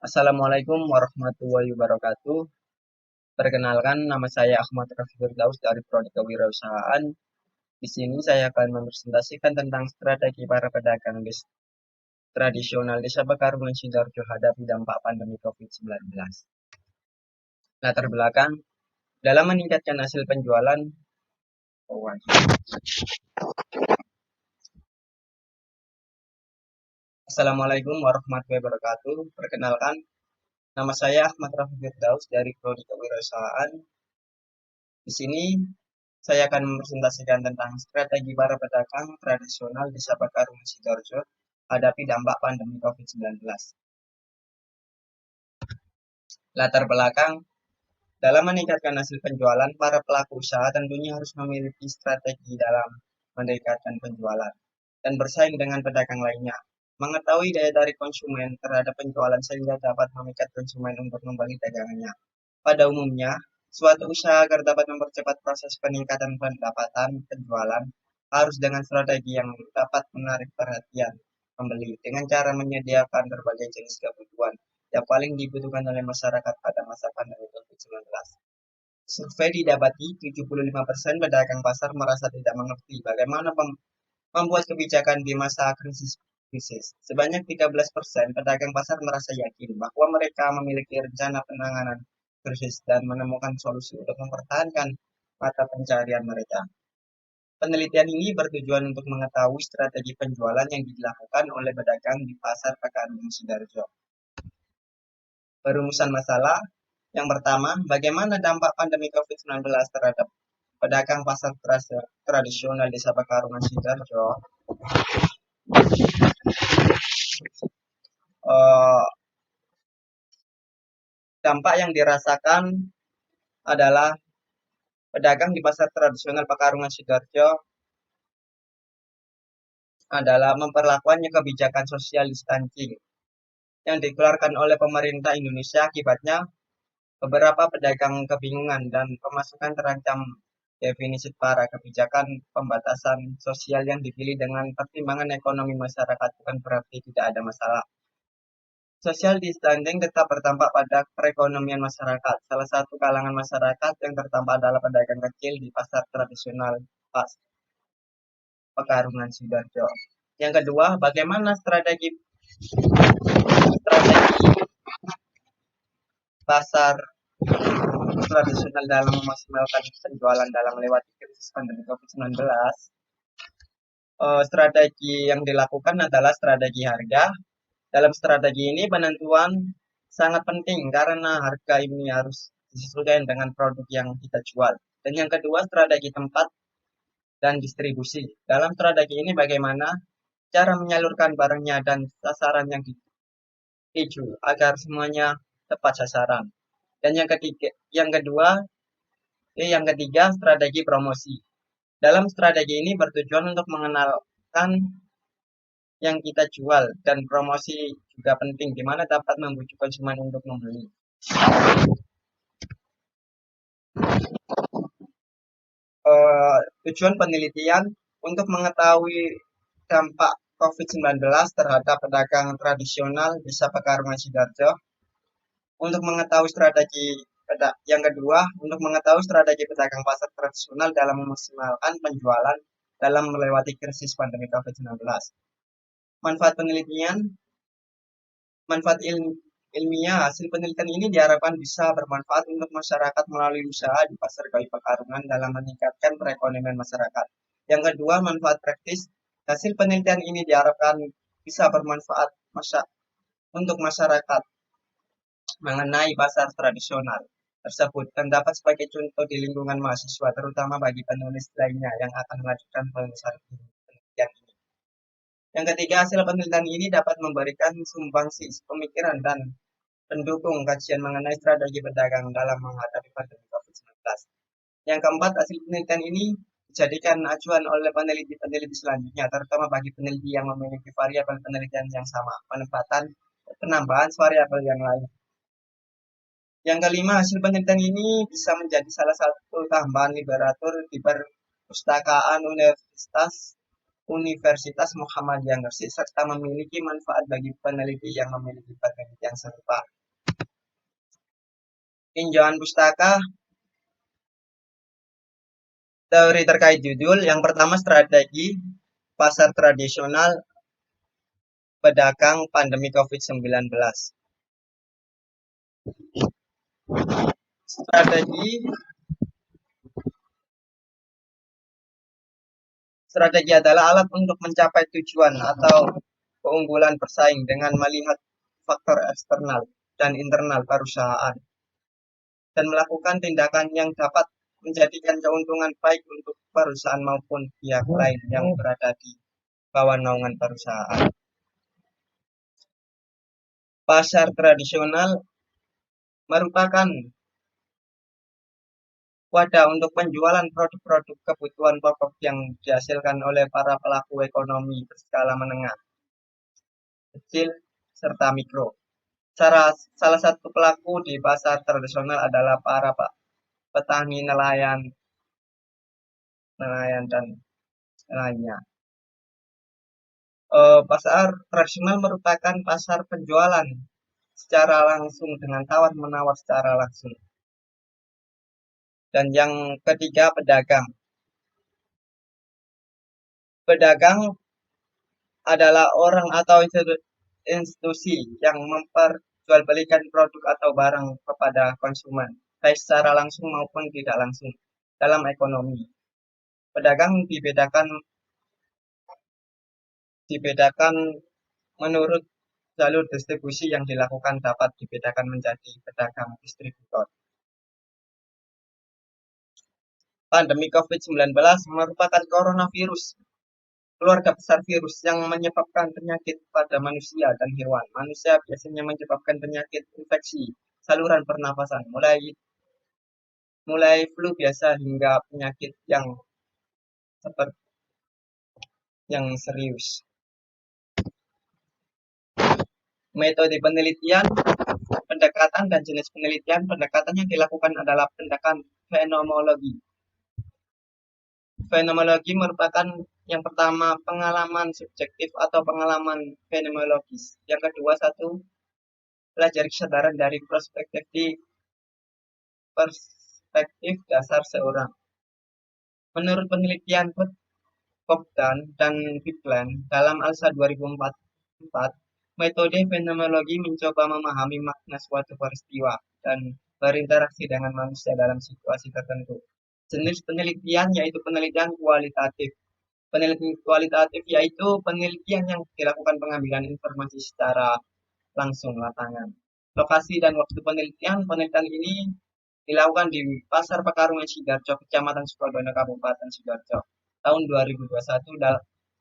Assalamualaikum warahmatullahi wabarakatuh. Perkenalkan, nama saya Ahmad Rafi Firdaus dari Prodi Kewirausahaan. Di sini saya akan mempresentasikan tentang strategi para pedagang tradisional Desa Pekarungan Sidoarjo hadapi dampak pandemi COVID-19. Latar belakang, dalam meningkatkan hasil penjualan, Assalamualaikum warahmatullahi wabarakatuh. Perkenalkan, nama saya Ahmad Rafi Firdaus dari Prodi Kewirausahaan. Di sini saya akan mempresentasikan tentang strategi para pedagang tradisional di Pekarungan Sidoarjo hadapi dampak pandemi COVID-19. Latar belakang, dalam meningkatkan hasil penjualan, para pelaku usaha tentunya harus memiliki strategi dalam meningkatkan penjualan dan bersaing dengan pedagang lainnya. Mengetahui daya tarik konsumen terhadap penjualan sehingga dapat memikat konsumen untuk membeli dagangannya. Pada umumnya, suatu usaha agar dapat mempercepat proses peningkatan pendapatan penjualan harus dengan strategi yang dapat menarik perhatian pembeli dengan cara menyediakan berbagai jenis kebutuhan yang paling dibutuhkan oleh masyarakat pada masa pandemi COVID-19. Survei didapati 75% pedagang pasar merasa tidak mengerti bagaimana membuat kebijakan di masa krisis. Sebanyak 13% pedagang pasar merasa yakin bahwa mereka memiliki rencana penanganan krisis dan menemukan solusi untuk mempertahankan mata pencarian mereka. Penelitian ini bertujuan untuk mengetahui strategi penjualan yang dilakukan oleh pedagang di pasar Pekarungan Sidoarjo. Perumusan masalah. Yang pertama, bagaimana dampak pandemi COVID-19 terhadap pedagang pasar tradisional Desa Pekarungan Sidoarjo? Dampak yang dirasakan adalah pedagang di pasar tradisional Pekarungan Sidoarjo adalah memperlakukannya kebijakan social distancing yang dikeluarkan oleh pemerintah Indonesia. Akibatnya, beberapa pedagang kebingungan dan pemasukan terancam. Definisi para kebijakan pembatasan sosial yang dipilih dengan pertimbangan ekonomi masyarakat bukan berarti tidak ada masalah. Social distancing tetap berdampak pada perekonomian masyarakat. Salah satu kalangan masyarakat yang terdampak adalah pedagang kecil di pasar tradisional Pekarungan Sidoarjo. Yang kedua, bagaimana strategi pasar tradisional dalam memaksimalkan penjualan dalam melewati krisis pandemi COVID-19? Strategi yang dilakukan adalah strategi harga. Dalam strategi ini penentuan sangat penting karena harga ini harus disesuaikan dengan produk yang kita jual. Dan yang kedua, strategi tempat dan distribusi. Dalam strategi ini bagaimana cara menyalurkan barangnya dan sasaran yang dituju agar semuanya tepat sasaran. Dan yang ketiga, strategi promosi. Dalam strategi ini bertujuan untuk mengenalkan yang kita jual dan promosi juga penting, di mana dapat membujuk konsumen untuk membeli. Tujuan penelitian untuk mengetahui dampak COVID-19 terhadap pedagang tradisional Desa Pekarungan Sidoarjo. Untuk mengetahui strategi yang kedua, untuk mengetahui strategi pedagang pasar tradisional dalam memaksimalkan penjualan dalam melewati krisis pandemi COVID-19. Manfaat penelitian, manfaat ilmiah. Hasil penelitian ini diharapkan bisa bermanfaat untuk masyarakat melalui usaha di pasar kayu Pekarungan dalam meningkatkan perekonomian masyarakat. Yang kedua, manfaat praktis. Hasil penelitian ini diharapkan bisa bermanfaat untuk masyarakat mengenai pasar tradisional tersebut dan dapat sebagai contoh di lingkungan mahasiswa, terutama bagi penulis lainnya yang akan melanjutkan penulisan penelitian ini. Yang ketiga, hasil penelitian ini dapat memberikan sumbangsi pemikiran dan pendukung kajian mengenai strategi pedagang dalam menghadapi pandemi COVID-19. Yang keempat, hasil penelitian ini dijadikan acuan oleh peneliti-peneliti selanjutnya, terutama bagi peneliti yang memiliki variabel penelitian yang sama, penambahan variabel yang lain. Yang kelima, hasil penelitian ini bisa menjadi salah satu tambahan literatur di perpustakaan Universitas Muhammadiyah Gresik serta memiliki manfaat bagi peneliti yang memiliki penelitian serupa. tinjauan pustaka, teori terkait judul. Yang pertama, strategi pasar tradisional pedagang pandemi COVID-19. Strategi adalah alat untuk mencapai tujuan atau keunggulan bersaing dengan melihat faktor eksternal dan internal perusahaan dan melakukan tindakan yang dapat menjadikan keuntungan baik untuk perusahaan maupun pihak lain yang berada di bawah naungan perusahaan. Pasar tradisional merupakan wadah untuk penjualan produk-produk kebutuhan pokok yang dihasilkan oleh para pelaku ekonomi berskala menengah, kecil, serta mikro. Salah satu pelaku di pasar tradisional adalah para petani, nelayan dan lainnya. Pasar tradisional merupakan pasar penjualan secara langsung dengan tawar-menawar secara langsung. Dan yang ketiga, pedagang. Pedagang adalah orang atau institusi yang memperjualbelikan produk atau barang kepada konsumen, baik secara langsung maupun tidak langsung dalam ekonomi. Pedagang dibedakan menurut jalur distribusi yang dilakukan dapat dibedakan menjadi pedagang distributor. Pandemi COVID-19 merupakan coronavirus, keluarga besar virus yang menyebabkan penyakit pada manusia dan hewan. Manusia biasanya menyebabkan penyakit infeksi saluran pernafasan, mulai flu biasa hingga penyakit yang seperti yang serius. Metode penelitian, pendekatan dan jenis penelitian. Pendekatan yang dilakukan adalah pendekatan fenomenologi. Fenomenologi merupakan yang pertama pengalaman subjektif atau pengalaman fenomenologis. Yang kedua, pelajari kesadaran dari perspektif dasar seorang. Menurut penelitian Bogdan dan Bigland dalam ALSA 2004, metode fenomenologi mencoba memahami makna suatu peristiwa dan berinteraksi dengan manusia dalam situasi tertentu. Jenis penelitian yaitu penelitian kualitatif. Penelitian kualitatif yaitu penelitian yang dilakukan pengambilan informasi secara langsung lapangan. Lokasi dan waktu penelitian ini dilakukan di Pasar Pekarungan Sidoarjo, Kecamatan Sukodono, Kabupaten Sidoarjo, tahun 2021,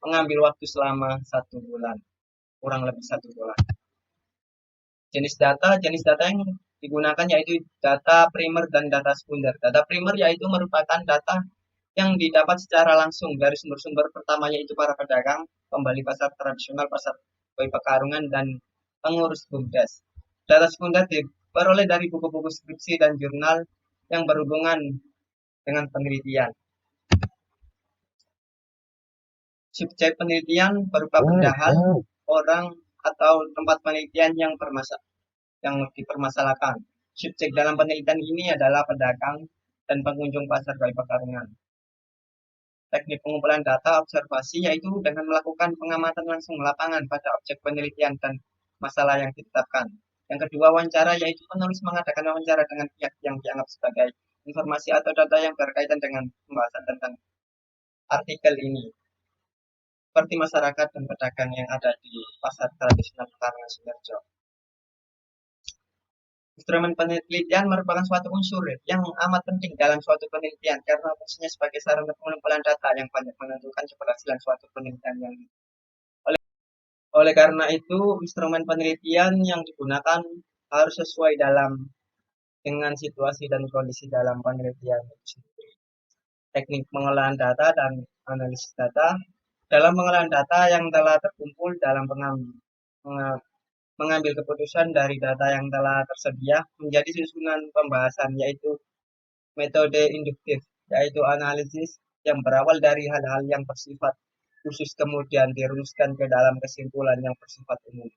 mengambil waktu selama 1 bulan, kurang lebih 1 bulan. Jenis data yang digunakan yaitu data primer dan data sekunder. Data primer yaitu merupakan data yang didapat secara langsung dari sumber-sumber pertama yaitu para pedagang, pembeli pasar tradisional, pasar pekarungan, dan pengurus BUMDes. Data sekunder diperoleh dari buku-buku skripsi dan jurnal yang berhubungan dengan penelitian. Subjek penelitian berupa benda orang, atau tempat penelitian yang dipermasalahkan. Subjek dalam penelitian ini adalah pedagang dan pengunjung pasar pekarungan. Teknik pengumpulan data observasi yaitu dengan melakukan pengamatan langsung lapangan pada objek penelitian dan masalah yang ditetapkan. Yang kedua, wawancara yaitu penulis mengadakan wawancara dengan pihak yang dianggap sebagai informasi atau data yang berkaitan dengan pembahasan tentang artikel ini, seperti masyarakat dan pedagang yang ada di pasar tradisional Pekarungan Sidoarjo. Instrumen penelitian merupakan suatu unsur yang amat penting dalam suatu penelitian karena fungsinya sebagai sarana pengumpulan data yang banyak menentukan keberhasilan suatu penelitian yang oleh karena itu instrumen penelitian yang digunakan harus sesuai dengan situasi dan kondisi dalam penelitian itu. Teknik pengolahan data dan analisis data. Dalam pengolahan data yang telah terkumpul dalam mengambil keputusan dari data yang telah tersedia menjadi susunan pembahasan yaitu metode induktif, yaitu analisis yang berawal dari hal-hal yang bersifat khusus kemudian dirumuskan ke dalam kesimpulan yang bersifat umum.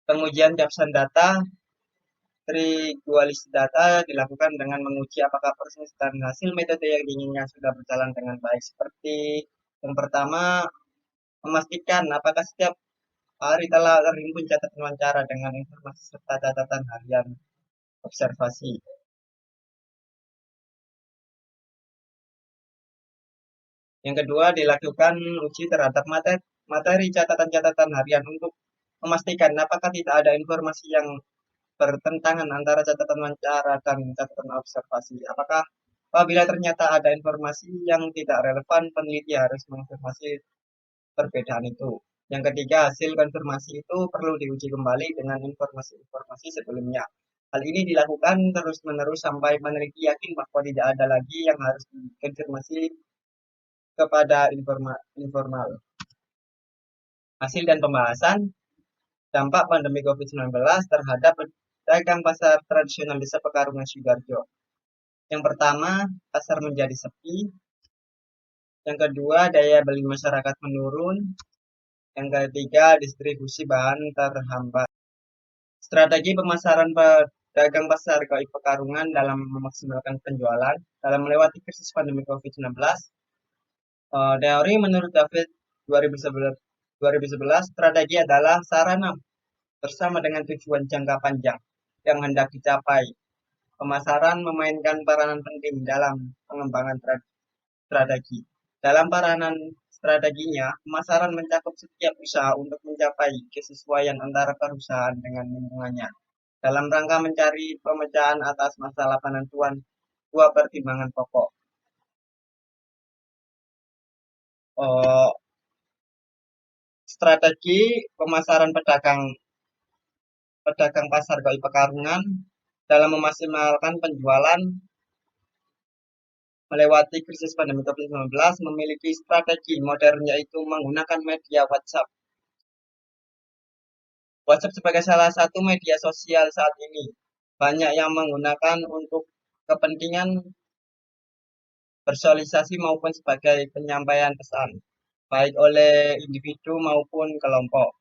Pengujian caption data Retrievalisi data dilakukan dengan menguji apakah proses dan hasil metode yang diinginkan sudah berjalan dengan baik. Seperti yang pertama, memastikan apakah setiap hari telah terhimpun catatan wawancara dengan informasi serta catatan harian observasi. Yang kedua, dilakukan uji terhadap materi catatan-catatan harian untuk memastikan apakah tidak ada informasi yang bertentangan antara catatan wawancara dan catatan observasi. Apabila ternyata ada informasi yang tidak relevan, peneliti harus mengonfirmasi perbedaan itu. Yang ketiga, hasil konfirmasi itu perlu diuji kembali dengan informasi-informasi sebelumnya. Hal ini dilakukan terus-menerus sampai peneliti yakin bahwa tidak ada lagi yang harus dikonfirmasi kepada informal. Hasil dan pembahasan dampak pandemi COVID-19 terhadap pedagang pasar tradisional Desa Pekarungan Sidoarjo. Yang pertama, pasar menjadi sepi. Yang kedua, daya beli masyarakat menurun. Yang ketiga, distribusi bahan terhambat. Strategi pemasaran pedagang pasar gaib Pekarungan dalam memaksimalkan penjualan dalam melewati krisis pandemi COVID-19. Teori menurut David 2011, strategi adalah sarana bersama dengan tujuan jangka panjang yang hendak dicapai. Pemasaran memainkan peranan penting dalam pengembangan strategi. Dalam peranan strateginya, pemasaran mencakup setiap usaha untuk mencapai kesesuaian antara perusahaan dengan lingkungannya. Dalam rangka mencari pemecahan atas masalah penentuan dua pertimbangan pokok. Strategi pemasaran pedagang pasar gaib Pekarungan dalam memaksimalkan penjualan melewati krisis pandemi COVID-19 memiliki strategi modern yaitu menggunakan media WhatsApp. WhatsApp sebagai salah satu media sosial saat ini banyak yang menggunakan untuk kepentingan bersosialisasi maupun sebagai penyampaian pesan, baik oleh individu maupun kelompok.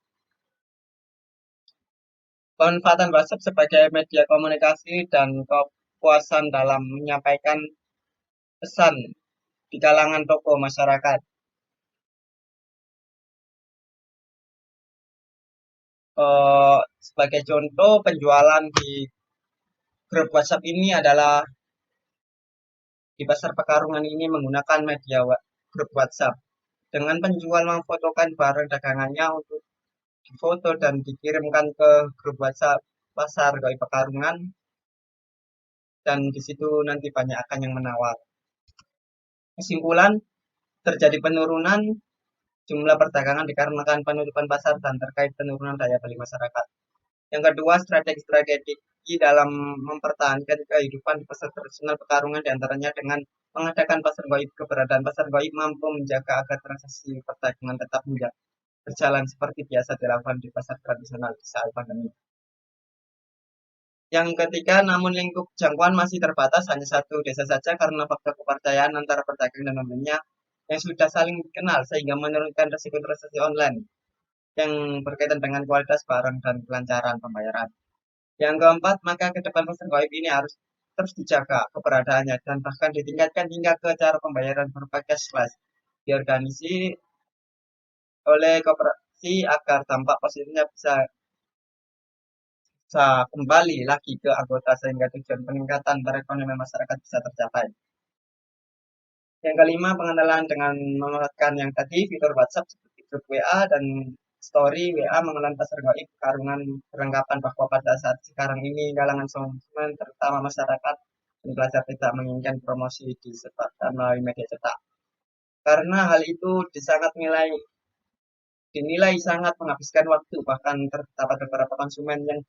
Pemanfaatan WhatsApp sebagai media komunikasi dan kepuasan dalam menyampaikan pesan di kalangan tokoh masyarakat. Sebagai contoh, penjualan di grup WhatsApp ini adalah di pasar Pekarungan ini menggunakan media grup WhatsApp. Dengan penjual memfotokan barang dagangannya untuk difoto dan dikirimkan ke grup WhatsApp pasar gaib Pekarungan, dan di situ nanti banyak akan yang menawar. Kesimpulan, terjadi penurunan jumlah perdagangan dikarenakan penutupan pasar dan terkait penurunan daya beli masyarakat. Yang kedua, strategi dalam mempertahankan kehidupan di pasar tradisional Pekarungan diantaranya dengan mengadakan pasar gaib. Keberadaan pasar gaib mampu menjaga agar transaksi perdagangan tetap berjalan seperti biasa dilakukan di pasar tradisional di saat pandemi. Yang ketiga, namun lingkup jangkauan masih terbatas hanya satu desa saja karena faktor kepercayaan antara pedagang dan pembelinya yang sudah saling kenal sehingga menurunkan risiko transaksi online yang berkaitan dengan kualitas barang dan kelancaran pembayaran. Yang keempat, maka ke depan pasar gaib ini harus terus dijaga keberadaannya dan bahkan ditingkatkan hingga ke cara pembayaran berupa cashless, diorganisasi oleh koperasi agar dampak positifnya bisa kembali lagi ke anggota sehingga tujuan peningkatan perekonomian masyarakat bisa tercapai. Yang kelima, pengenalan dengan memanfaatkan yang tadi fitur WhatsApp seperti grup WA dan story WA mengenal pasar gaib Pekarungan beranggapan bahwa pada saat sekarang ini kalangan konsumen terutama masyarakat dan pelajar tidak menginginkan promosi disebarkan melalui media cetak. Karena hal itu dinilai sangat menghabiskan waktu, bahkan terdapat beberapa konsumen yang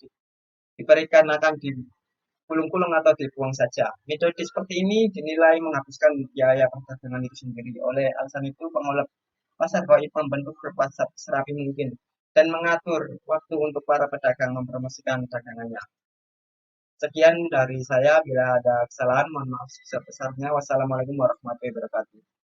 diberikan akan digulung-gulung atau dibuang saja. Metode seperti ini dinilai menghabiskan biaya perdagangan itu sendiri. Oleh alasan itu, pengelola pasar gaib membentuk grup WhatsApp serapi mungkin dan mengatur waktu untuk para pedagang mempromosikan dagangannya. Sekian dari saya, bila ada kesalahan mohon maaf sebesar-besarnya. Wassalamualaikum warahmatullahi wabarakatuh.